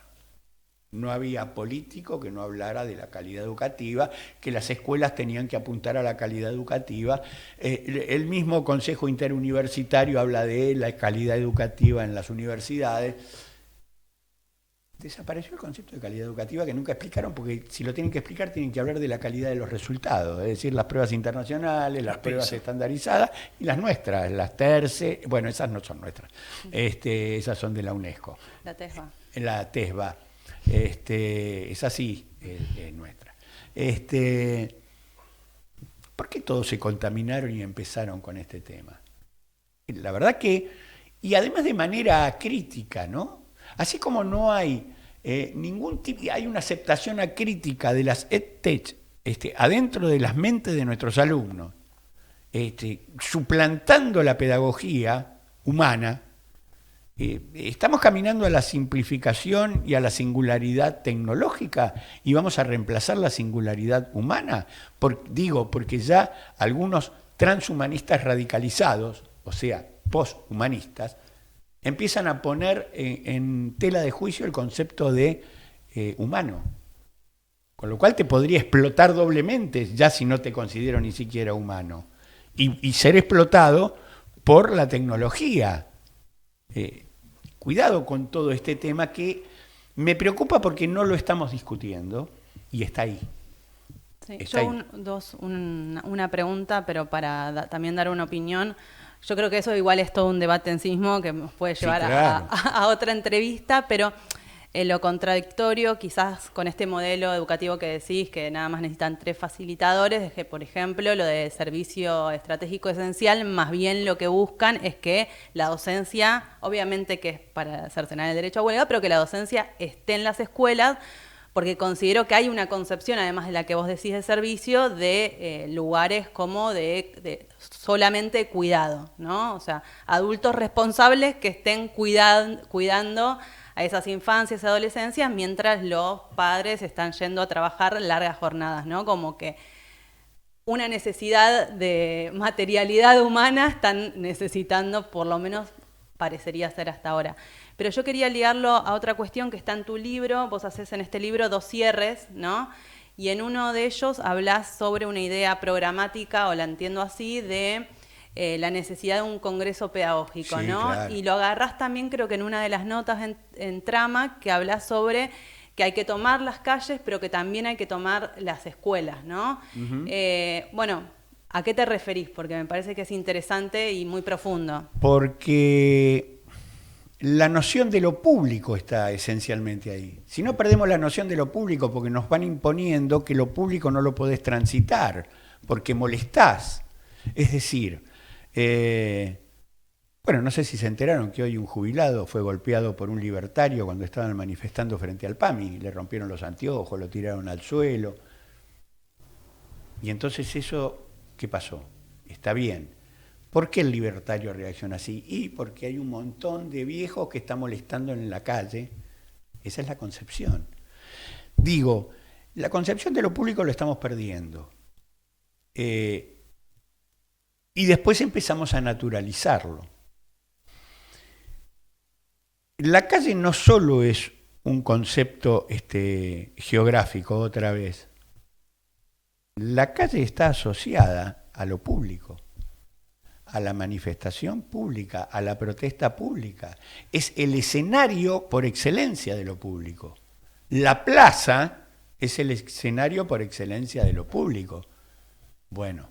No había político que no hablara de la calidad educativa, que las escuelas tenían que apuntar a la calidad educativa. El mismo Consejo Interuniversitario habla de la calidad educativa en las universidades. Desapareció el concepto de calidad educativa que nunca explicaron, porque si lo tienen que explicar tienen que hablar de la calidad de los resultados, es decir, las pruebas internacionales, las pruebas estandarizadas y las nuestras, las TERCE, bueno, esas no son nuestras, esas son de la UNESCO. La TESBA. La TESBA. Es así, es nuestra. ¿Por qué todos se contaminaron y empezaron con este tema? La verdad que, y además de manera crítica, ¿no? Así como no hay ningún tipo, hay una aceptación acrítica de las EdTech adentro de las mentes de nuestros alumnos, suplantando la pedagogía humana. Estamos caminando a la simplificación y a la singularidad tecnológica y vamos a reemplazar la singularidad humana. Porque ya algunos transhumanistas radicalizados, o sea, posthumanistas, empiezan a poner en tela de juicio el concepto de humano. Con lo cual te podría explotar doblemente, ya si no te considero ni siquiera humano. Y ser explotado por la tecnología. Cuidado con todo este tema que me preocupa porque no lo estamos discutiendo y está ahí. Sí, está yo una pregunta, pero para también dar una opinión. Yo creo que eso igual es todo un debate en sí mismo que nos puede llevar claro. a otra entrevista, pero lo contradictorio quizás con este modelo educativo que decís, que nada más necesitan 3 facilitadores, es que, por ejemplo, lo de servicio estratégico esencial, más bien lo que buscan es que la docencia, obviamente que es para cercenar el derecho a huelga, pero que la docencia esté en las escuelas, porque considero que hay una concepción, además de la que vos decís de servicio, de lugares como de solamente cuidado, ¿no? O sea, adultos responsables que estén cuidando a esas infancias y adolescencias mientras los padres están yendo a trabajar largas jornadas, ¿no? Como que una necesidad de materialidad humana están necesitando, por lo menos parecería ser hasta ahora. Pero yo quería ligarlo a otra cuestión que está en tu libro. Vos hacés en este libro 2 cierres, ¿no? Y en uno de ellos hablás sobre una idea programática, o la entiendo así, de la necesidad de un congreso pedagógico, Sí, ¿no? claro. Y lo agarrás también, creo que en una de las notas en Trama, que hablas sobre que hay que tomar las calles, pero que también hay que tomar las escuelas, ¿no? Bueno, ¿a qué te referís? Porque me parece que es interesante y muy profundo. Porque la noción de lo público está esencialmente ahí. Si no perdemos la noción de lo público porque nos van imponiendo que lo público no lo podés transitar, porque molestás. Es decir, bueno, no sé si se enteraron que hoy un jubilado fue golpeado por un libertario cuando estaban manifestando frente al PAMI, le rompieron los anteojos, lo tiraron al suelo. Y entonces eso, ¿qué pasó? Está bien. ¿Por qué el libertario reacciona así? Y porque hay un montón de viejos que están molestando en la calle. Esa es la concepción. Digo, la concepción de lo público lo estamos perdiendo. Y después empezamos a naturalizarlo. La calle no solo es un concepto geográfico, otra vez. La calle está asociada a lo público, a la manifestación pública, a la protesta pública. Es el escenario por excelencia de lo público. La plaza es el escenario por excelencia de lo público. Bueno,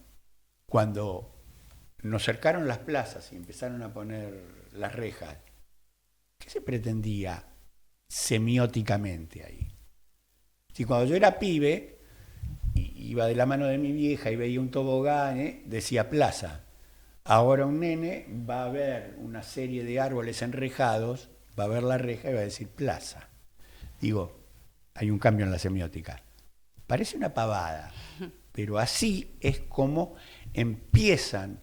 cuando nos cercaron las plazas y empezaron a poner las rejas, ¿qué se pretendía semióticamente ahí? Si cuando yo era pibe, iba de la mano de mi vieja y veía un tobogán, decía plaza. Ahora un nene va a ver una serie de árboles enrejados, va a ver la reja y va a decir plaza. Digo, hay un cambio en la semiótica. Parece una pavada, pero así es como empiezan,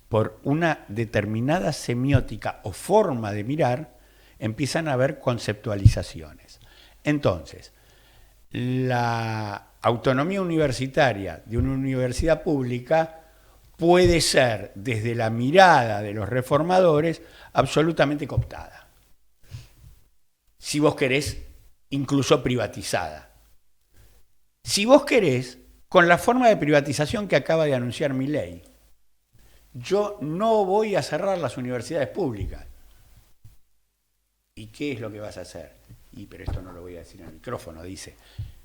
por una determinada semiótica o forma de mirar, empiezan a haber conceptualizaciones. Entonces, la autonomía universitaria de una universidad pública puede ser, desde la mirada de los reformadores, absolutamente cooptada. Si vos querés, incluso privatizada. Si vos querés, con la forma de privatización que acaba de anunciar Milei. Yo no voy a cerrar las universidades públicas. ¿Y qué es lo que vas a hacer? Pero esto no lo voy a decir en el micrófono, dice.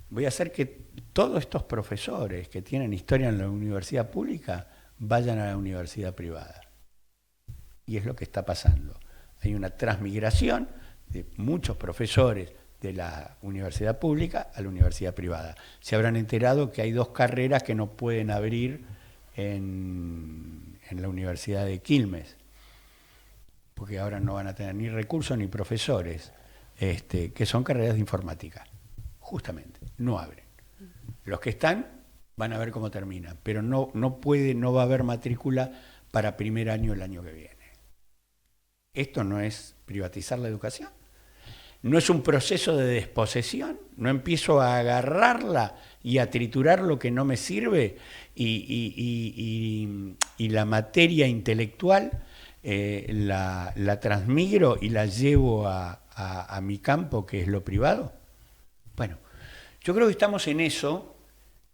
Voy a hacer que todos estos profesores que tienen historia en la universidad pública vayan a la universidad privada. Y es lo que está pasando. Hay una transmigración de muchos profesores de la universidad pública a la universidad privada. Se habrán enterado que hay 2 carreras que no pueden abrir en la Universidad de Quilmes, porque ahora no van a tener ni recursos ni profesores, que son carreras de informática. Justamente, no abren. Los que están van a ver cómo terminan, pero no va a haber matrícula para primer año el año que viene. ¿Esto no es privatizar la educación? ¿No es un proceso de desposesión? ¿No empiezo a agarrarla y a triturar lo que no me sirve y la materia intelectual la transmigro y la llevo a mi campo, que es lo privado. Bueno, yo creo que estamos en eso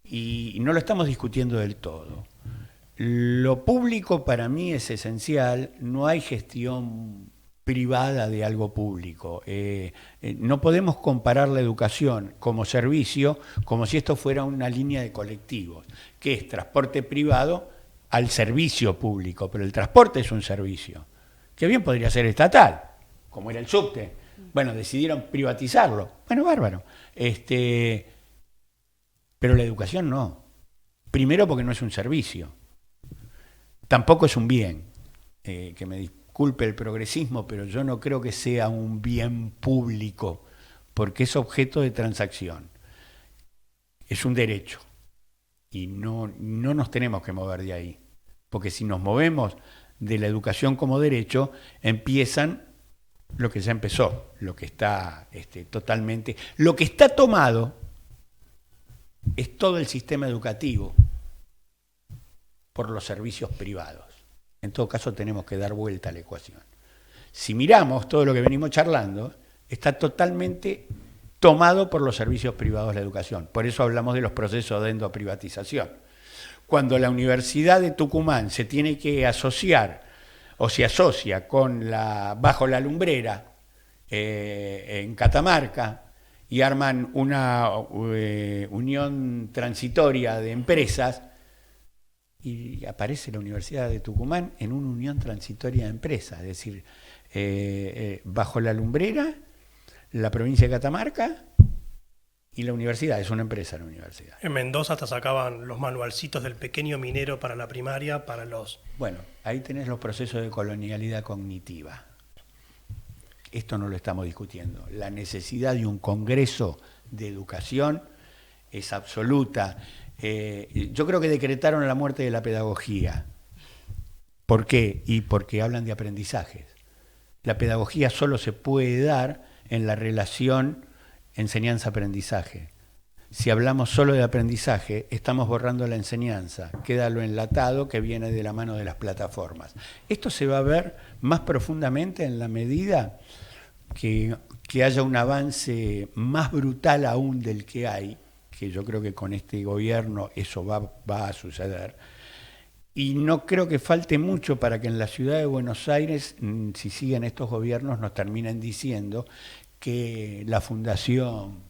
y no lo estamos discutiendo del todo. Lo público para mí es esencial, no hay gestión privada de algo público. No podemos comparar la educación como servicio como si esto fuera una línea de colectivos, que es transporte privado al servicio público, pero el transporte es un servicio, que bien podría ser estatal, como era el subte. Bueno, decidieron privatizarlo. Bueno, bárbaro. Pero la educación no. Primero porque no es un servicio. Tampoco es un bien. Que me disculpe el progresismo, pero yo no creo que sea un bien público, porque es objeto de transacción. Es un derecho. Y no nos tenemos que mover de ahí. Porque si nos movemos de la educación como derecho, empiezan lo que ya empezó, lo que está totalmente... Lo que está tomado es todo el sistema educativo por los servicios privados. En todo caso, tenemos que dar vuelta a la ecuación. Si miramos todo lo que venimos charlando, está totalmente tomado por los servicios privados de la educación. Por eso hablamos de los procesos de endoprivatización. Cuando la Universidad de Tucumán se tiene que asociar o se asocia con Bajo la Lumbrera en Catamarca y arman una unión transitoria de empresas, y aparece la Universidad de Tucumán en una unión transitoria de empresas, es decir, Bajo la Lumbrera, la provincia de Catamarca y la universidad, es una empresa la universidad. En Mendoza hasta sacaban los manualcitos del pequeño minero para la primaria, para los... Bueno, ahí tenés los procesos de colonialidad cognitiva. Esto no lo estamos discutiendo. La necesidad de un congreso de educación es absoluta. Yo creo que decretaron la muerte de la pedagogía. ¿Por qué? Y porque hablan de aprendizajes. La pedagogía solo se puede dar en la relación enseñanza-aprendizaje. Si hablamos solo de aprendizaje, estamos borrando la enseñanza, queda lo enlatado que viene de la mano de las plataformas. Esto se va a ver más profundamente en la medida que haya un avance más brutal aún del que hay, que yo creo que con este gobierno eso va a suceder. Y no creo que falte mucho para que en la ciudad de Buenos Aires, si siguen estos gobiernos, nos terminen diciendo que la fundación,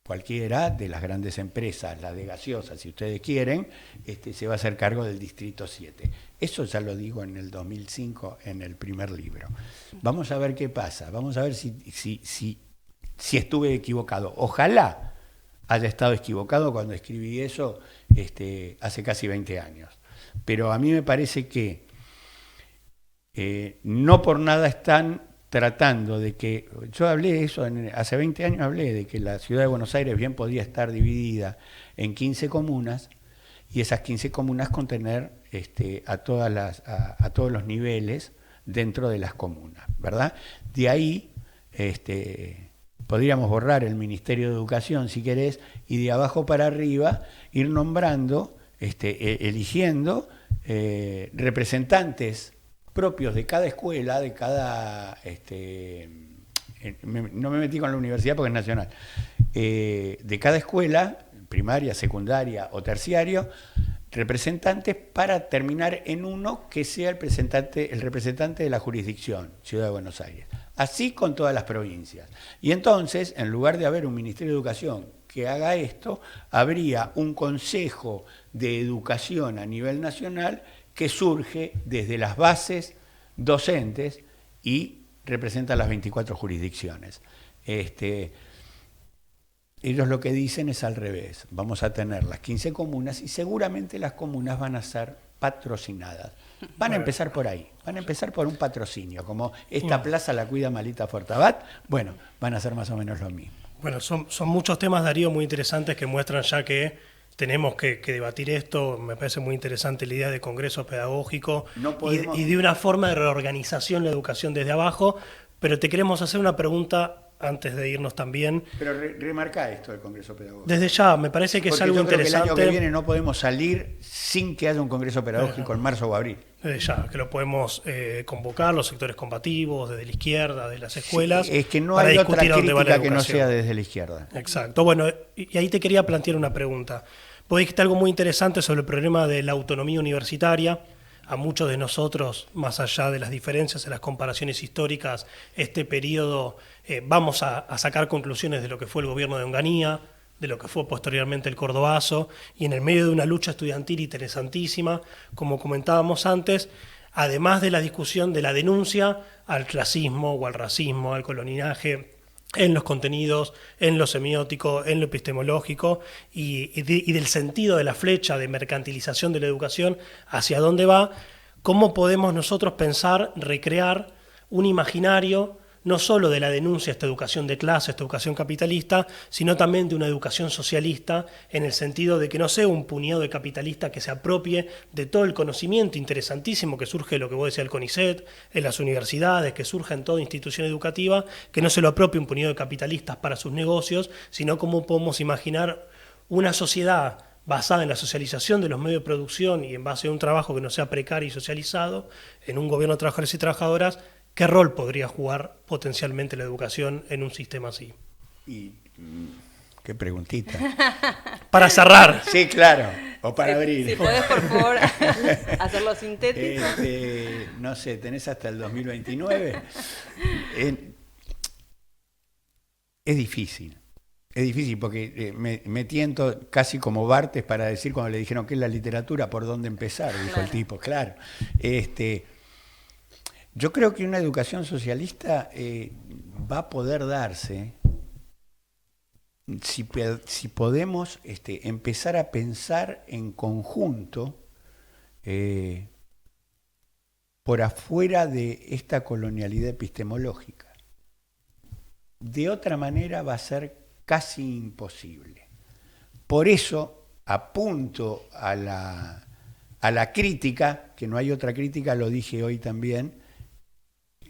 cualquiera de las grandes empresas, la de gaseosas, si ustedes quieren, se va a hacer cargo del Distrito 7. Eso ya lo digo en el 2005, en el primer libro. Vamos a ver qué pasa, vamos a ver si estuve equivocado. Ojalá haya estado equivocado cuando escribí eso hace casi 20 años. Pero a mí me parece que no por nada están tratando de que, yo hablé de eso, hace 20 años hablé de que la ciudad de Buenos Aires bien podía estar dividida en 15 comunas y esas 15 comunas contener a todos los niveles dentro de las comunas, ¿verdad? De ahí podríamos borrar el Ministerio de Educación, si querés, y de abajo para arriba ir nombrando, eligiendo representantes propios de cada escuela, de cada... no me metí con la universidad porque es nacional. De cada escuela, primaria, secundaria o terciario, representantes para terminar en uno que sea el representante de la jurisdicción, Ciudad de Buenos Aires. Así con todas las provincias. Y entonces, en lugar de haber un Ministerio de Educación que haga esto, habría un Consejo de Educación a nivel nacional que surge desde las bases docentes y representa las 24 jurisdicciones. Ellos lo que dicen es al revés. Vamos a tener las 15 comunas y seguramente las comunas van a ser patrocinadas. Van a empezar por ahí, van a empezar por un patrocinio, como esta plaza la cuida Malita Fortabat, bueno, van a ser más o menos lo mismo. Bueno, son muchos temas, Darío, muy interesantes que muestran ya que tenemos que debatir esto. Me parece muy interesante la idea de congreso pedagógico y de una forma de reorganización de la educación desde abajo, pero te queremos hacer una pregunta antes de irnos también. Pero remarca esto del Congreso Pedagógico. Desde ya, me parece que Porque es algo yo creo interesante. que el año que viene no podemos salir sin que haya un Congreso Pedagógico en marzo o abril. Desde ya, que lo podemos convocar, los sectores combativos, desde la izquierda, de las escuelas. Sí, es que no para hay otra discutir a dónde va la crítica que no educación. sea desde la izquierda. Exacto. Bueno, y ahí te quería plantear una pregunta. Vos dijiste algo muy interesante sobre el problema de la autonomía universitaria. A muchos de nosotros, más allá de las diferencias en las comparaciones históricas, este periodo vamos a sacar conclusiones de lo que fue el gobierno de Onganía, de lo que fue posteriormente el Cordobazo, y en el medio de una lucha estudiantil interesantísima, como comentábamos antes, además de la discusión de la denuncia al clasismo o al racismo, al coloniaje, en los contenidos, en lo semiótico, en lo epistemológico y del sentido de la flecha de mercantilización de la educación, hacia dónde va, cómo podemos nosotros pensar, recrear un imaginario no solo de la denuncia a esta educación de clase, esta educación capitalista, sino también de una educación socialista, en el sentido de que no sea un puñado de capitalistas que se apropie de todo el conocimiento interesantísimo que surge, lo que vos decías, el CONICET, en las universidades, que surge en toda institución educativa, que no se lo apropie un puñado de capitalistas para sus negocios, sino cómo podemos imaginar una sociedad basada en la socialización de los medios de producción y en base a un trabajo que no sea precario y socializado, en un gobierno de trabajadores y trabajadoras. ¿Qué rol podría jugar potencialmente la educación en un sistema así? Y qué preguntita. Para cerrar. Sí, claro. O para abrir. Si podés, por favor, hacerlo sintético. No sé, tenés hasta el 2029. Es difícil. Es difícil porque me tiento casi como Barthes para decir cuando le dijeron qué es la literatura, por dónde empezar, dijo el tipo, claro. Yo creo que una educación socialista va a poder darse si podemos empezar a pensar en conjunto por afuera de esta colonialidad epistemológica. De otra manera va a ser casi imposible. Por eso apunto a la crítica, que no hay otra crítica, lo dije hoy también.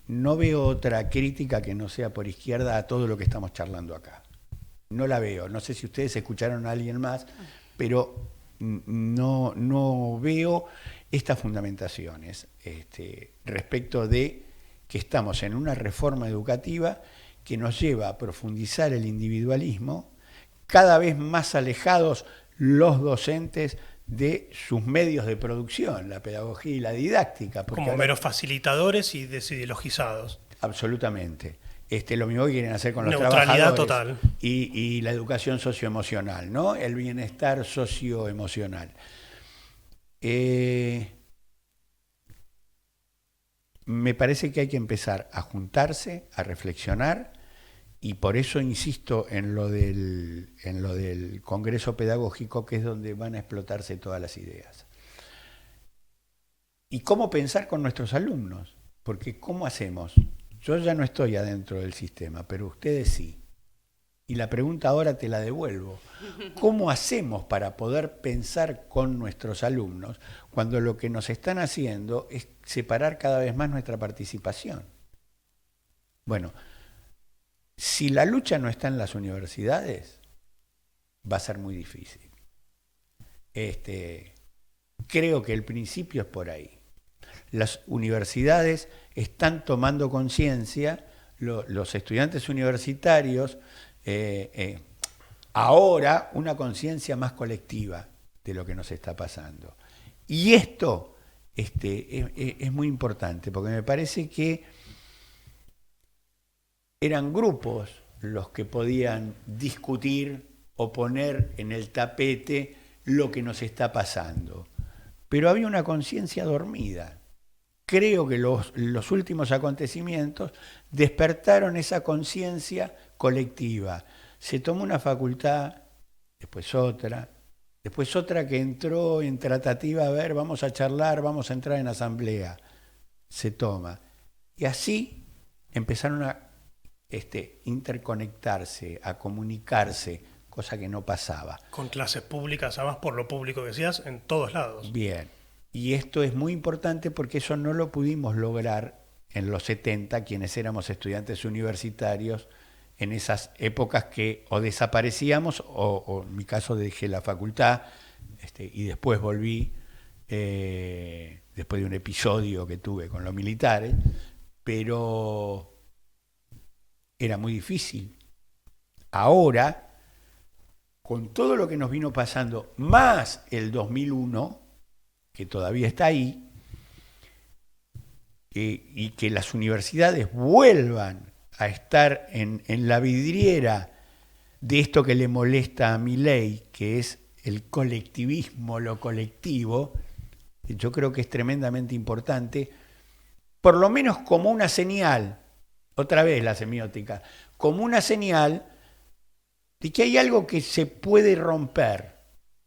No veo otra crítica que no sea por izquierda a todo lo que estamos charlando acá. No la veo. No sé si ustedes escucharon a alguien más, pero no veo estas fundamentaciones respecto de que estamos en una reforma educativa que nos lleva a profundizar el individualismo, cada vez más alejados los docentes de sus medios de producción, la pedagogía y la didáctica. Como meros facilitadores y desideologizados. Absolutamente. Lo mismo que quieren hacer con los neutralidad trabajadores. Total. Y la educación socioemocional, ¿no? El bienestar socioemocional. Me parece que hay que empezar a juntarse, a reflexionar, y por eso insisto en lo del Congreso Pedagógico, que es donde van a explotarse todas las ideas. ¿Y cómo pensar con nuestros alumnos? Porque ¿cómo hacemos? Yo ya no estoy adentro del sistema, pero ustedes sí. Y la pregunta ahora te la devuelvo. ¿Cómo hacemos para poder pensar con nuestros alumnos cuando lo que nos están haciendo es separar cada vez más nuestra participación? Bueno, si la lucha no está en las universidades, va a ser muy difícil. Creo que el principio es por ahí. Las universidades están tomando conciencia, los estudiantes universitarios, ahora una conciencia más colectiva de lo que nos está pasando. Y esto es muy importante, porque me parece que eran grupos los que podían discutir o poner en el tapete lo que nos está pasando. Pero había una conciencia dormida. Creo que los últimos acontecimientos despertaron esa conciencia colectiva. Se tomó una facultad, después otra que entró en tratativa, a ver, vamos a charlar, vamos a entrar en asamblea. Se toma. Y así empezaron a interconectarse, a comunicarse, cosa que no pasaba. Con clases públicas, además por lo público que decías, en todos lados. Bien. Y esto es muy importante porque eso no lo pudimos lograr en los 70, quienes éramos estudiantes universitarios en esas épocas que o desaparecíamos o en mi caso dejé la facultad y después volví, después de un episodio que tuve con los militares, pero era muy difícil. Ahora, con todo lo que nos vino pasando, más el 2001, que todavía está ahí, y que las universidades vuelvan a estar en la vidriera de esto que le molesta a Milei, que es el colectivismo, lo colectivo, yo creo que es tremendamente importante, por lo menos como una señal, otra vez la semiótica, como una señal de que hay algo que se puede romper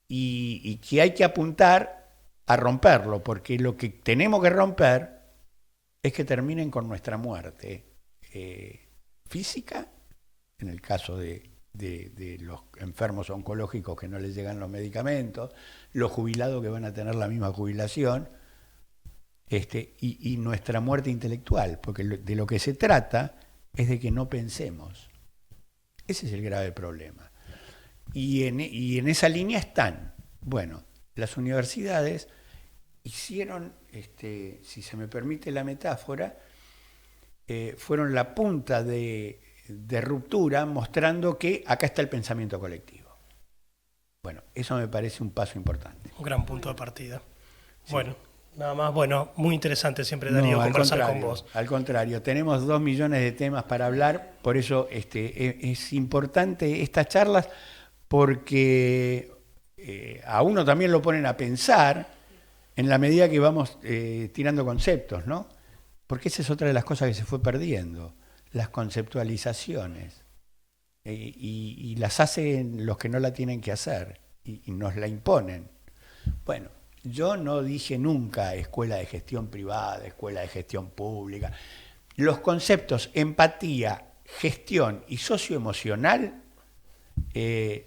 y que hay que apuntar a romperlo, porque lo que tenemos que romper es que terminen con nuestra muerte física, en el caso de los enfermos oncológicos que no les llegan los medicamentos, los jubilados que van a tener la misma jubilación, y nuestra muerte intelectual, porque de lo que se trata es de que no pensemos. Ese es el grave problema. Y en esa línea están. Bueno, las universidades hicieron, si se me permite la metáfora, fueron la punta de ruptura mostrando que acá está el pensamiento colectivo. Bueno, eso me parece un paso importante. Un gran punto de partida. Sí. Bueno, nada más, bueno, muy interesante siempre, Darío, conversar con vos. Al contrario, tenemos 2 millones de temas para hablar, por eso es importante estas charlas, porque a uno también lo ponen a pensar en la medida que vamos tirando conceptos, ¿no? Porque esa es otra de las cosas que se fue perdiendo, las conceptualizaciones. Y las hacen los que no la tienen que hacer, y nos la imponen. Bueno, yo no dije nunca escuela de gestión privada, escuela de gestión pública. Los conceptos empatía, gestión y socioemocional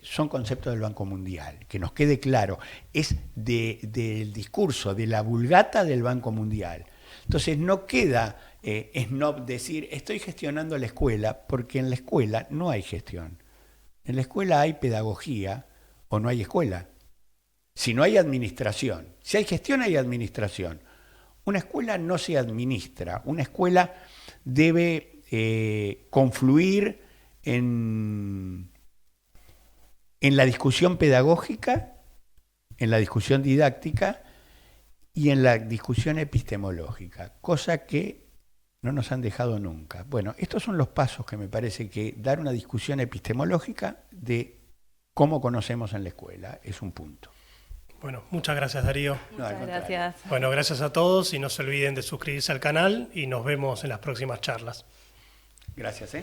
son conceptos del Banco Mundial, que nos quede claro, es del discurso, de la vulgata del Banco Mundial. Entonces no queda snob decir estoy gestionando la escuela, porque en la escuela no hay gestión. En la escuela hay pedagogía o no hay escuela. Si no hay administración, si hay gestión hay administración. Una escuela no se administra, una escuela debe confluir en la discusión pedagógica, en la discusión didáctica y en la discusión epistemológica, cosa que no nos han dejado nunca. Bueno, estos son los pasos que me parece que dar una discusión epistemológica de cómo conocemos en la escuela es un punto. Bueno, muchas gracias, Darío. Muchas gracias. Bueno, gracias a todos y no se olviden de suscribirse al canal y nos vemos en las próximas charlas. Gracias.